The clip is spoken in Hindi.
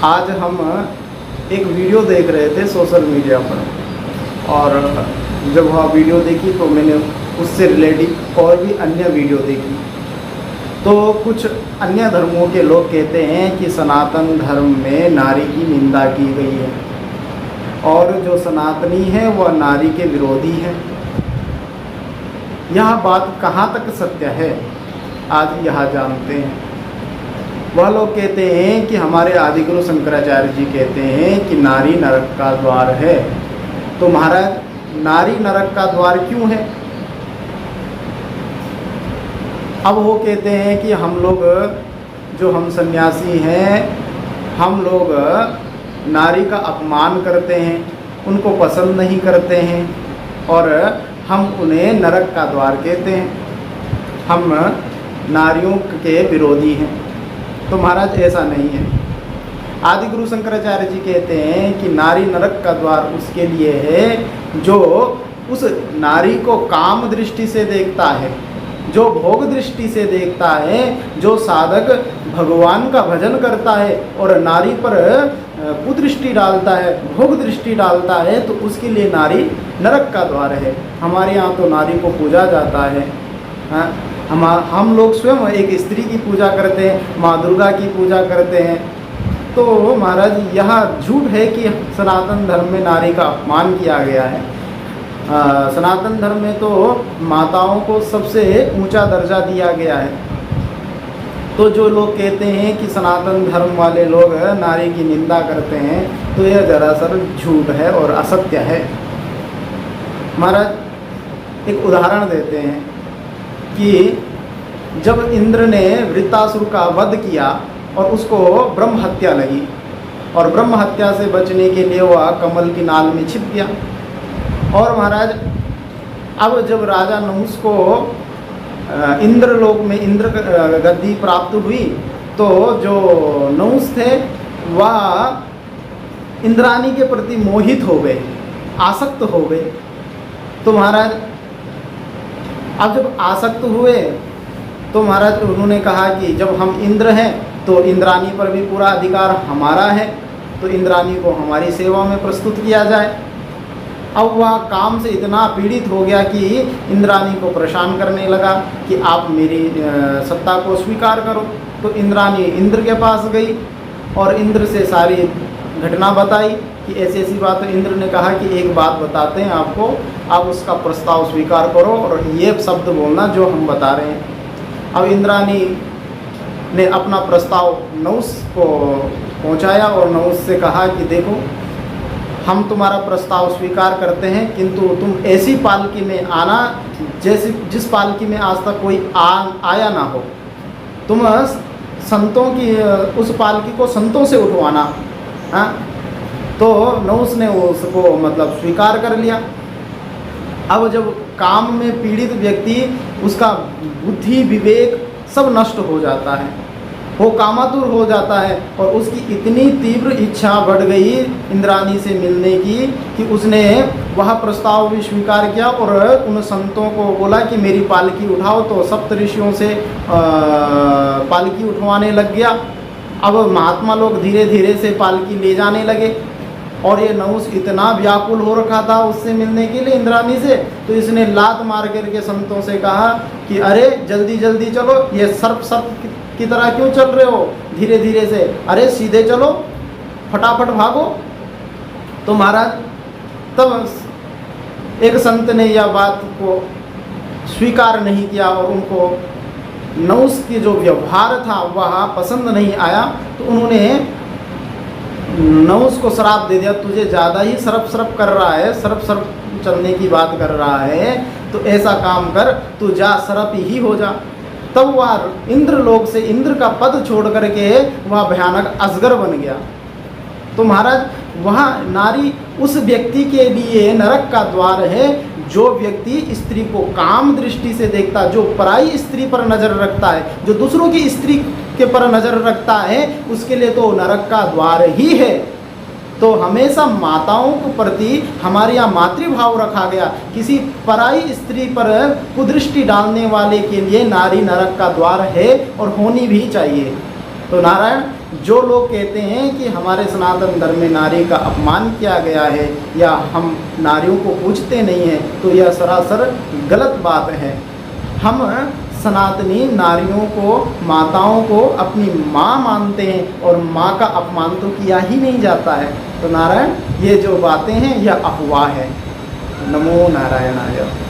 आज हम एक वीडियो देख रहे थे सोशल मीडिया पर, और जब वह वीडियो देखी तो मैंने उससे रिलेटिव और भी अन्य वीडियो देखी। तो कुछ अन्य धर्मों के लोग कहते हैं कि सनातन धर्म में नारी की निंदा की गई है और जो सनातनी है वह नारी के विरोधी है। यह बात कहाँ तक सत्य है, आज यह जानते हैं। वह लोग कहते हैं कि हमारे आदिगुरु शंकराचार्य जी कहते हैं कि नारी नरक का द्वार है। तो महाराज, नारी नरक का द्वार क्यों है? अब वो कहते हैं कि हम लोग जो हम सन्यासी हैं, हम लोग नारी का अपमान करते हैं, उनको पसंद नहीं करते हैं और हम उन्हें नरक का द्वार कहते हैं, हम नारियों के विरोधी हैं। तो महाराज, ऐसा नहीं है। आदि गुरु शंकराचार्य जी कहते हैं कि नारी नरक का द्वार उसके लिए है जो उस नारी को काम दृष्टि से देखता है, जो भोग दृष्टि से देखता है, जो साधक भगवान का भजन करता है और नारी पर कुदृष्टि डालता है, भोग दृष्टि डालता है, तो उसके लिए नारी नरक का द्वार है। हमारे यहाँ तो नारी को पूजा जाता है। हम लोग स्वयं एक स्त्री की पूजा करते हैं, माँ दुर्गा की पूजा करते हैं। तो महाराज, यह झूठ है कि सनातन धर्म में नारी का अपमान किया गया है। सनातन धर्म में तो माताओं को सबसे ऊंचा दर्जा दिया गया है। तो जो लोग कहते हैं कि सनातन धर्म वाले लोग नारी की निंदा करते हैं, तो यह दरअसल झूठ है और असत्य है। महाराज, एक उदाहरण देते हैं कि जब इंद्र ने वृत्तासुर का वध किया और उसको ब्रह्म हत्या लगी, और ब्रह्म हत्या से बचने के लिए वह कमल की नाल में छिप गया। और महाराज, अब जब राजा नहुस को इंद्रलोक में इंद्र गद्दी प्राप्त हुई, तो जो नहुस थे वह इंद्राणी के प्रति मोहित हो गए, आसक्त हो गए। तो महाराज, अब जब आसक्त हुए तो महाराज उन्होंने कहा कि जब हम इंद्र हैं तो इंद्राणी पर भी पूरा अधिकार हमारा है, तो इंद्राणी को हमारी सेवा में प्रस्तुत किया जाए। अब वह काम से इतना पीड़ित हो गया कि इंद्राणी को परेशान करने लगा कि आप मेरी सत्ता को स्वीकार करो। तो इंद्राणी इंद्र के पास गई और इंद्र से सारी घटना बताई कि ऐसी ऐसी बात। तो इंद्र ने कहा कि एक बात बताते हैं आपको, आप उसका प्रस्ताव स्वीकार करो और ये शब्द बोलना जो हम बता रहे हैं। अब इंद्राणी ने अपना प्रस्ताव नहुस को पहुंचाया और नहुस से कहा कि देखो, हम तुम्हारा प्रस्ताव स्वीकार करते हैं, किंतु तुम ऐसी पालकी में आना जिस पालकी में आज तक कोई आया ना हो। तुम संतों की उस पालकी को संतों से उठवाना। हाँ, तो नहुस ने उसको मतलब स्वीकार कर लिया। अब जब काम में पीड़ित व्यक्ति, उसका बुद्धि विवेक सब नष्ट हो जाता है, वो कामातुर हो जाता है और उसकी इतनी तीव्र इच्छा बढ़ गई इंद्राणी से मिलने की कि उसने वह प्रस्ताव भी स्वीकार किया और उन संतों को बोला कि मेरी पालकी उठाओ। तो सप्तऋषियों से पालकी उठवाने लग गया। अब महात्मा लोग धीरे धीरे से पालकी ले जाने लगे और ये नहुस इतना व्याकुल हो रखा था उससे मिलने के लिए, इंद्राणी से, तो इसने लात मार करके संतों से कहा कि अरे जल्दी जल्दी चलो, ये सर्प की तरह क्यों चल रहे हो धीरे धीरे से, अरे सीधे चलो, फटाफट भागो। तो महाराज, तब एक संत ने यह बात को स्वीकार नहीं किया और उनको नहुस की जो व्यवहार था वह पसंद नहीं आया। तो उन्होंने नहुस को श्राप दे दिया, तुझे ज़्यादा ही सरप कर रहा है, सरप चलने की बात कर रहा है, तो ऐसा काम कर, तू जा, सरप ही हो जा। तब वह इंद्रलोक से इंद्र का पद छोड़ करके वह भयानक अजगर बन गया। तो महाराज, वह नारी उस व्यक्ति के लिए नरक का द्वार है जो व्यक्ति स्त्री को काम दृष्टि से देखता, जो पराई स्त्री पर नज़र रखता है, जो दूसरों की स्त्री के पर नज़र रखता है, उसके लिए तो नरक का द्वार ही है। तो हमेशा माताओं को प्रति हमारे यहाँ मातृभाव रखा गया। किसी पराई स्त्री पर कुदृष्टि डालने वाले के लिए नारी नरक का द्वार है और होनी भी चाहिए। तो नारायण, जो लोग कहते हैं कि हमारे सनातन धर्म में नारी का अपमान किया गया है या हम नारियों को पूजते नहीं हैं, तो यह सरासर गलत बात है। हम सनातनी नारियों को, माताओं को अपनी माँ मानते हैं और माँ का अपमान तो किया ही नहीं जाता है। तो नारायण, ये जो बातें हैं यह अफवाह है। नमो नारायणाय।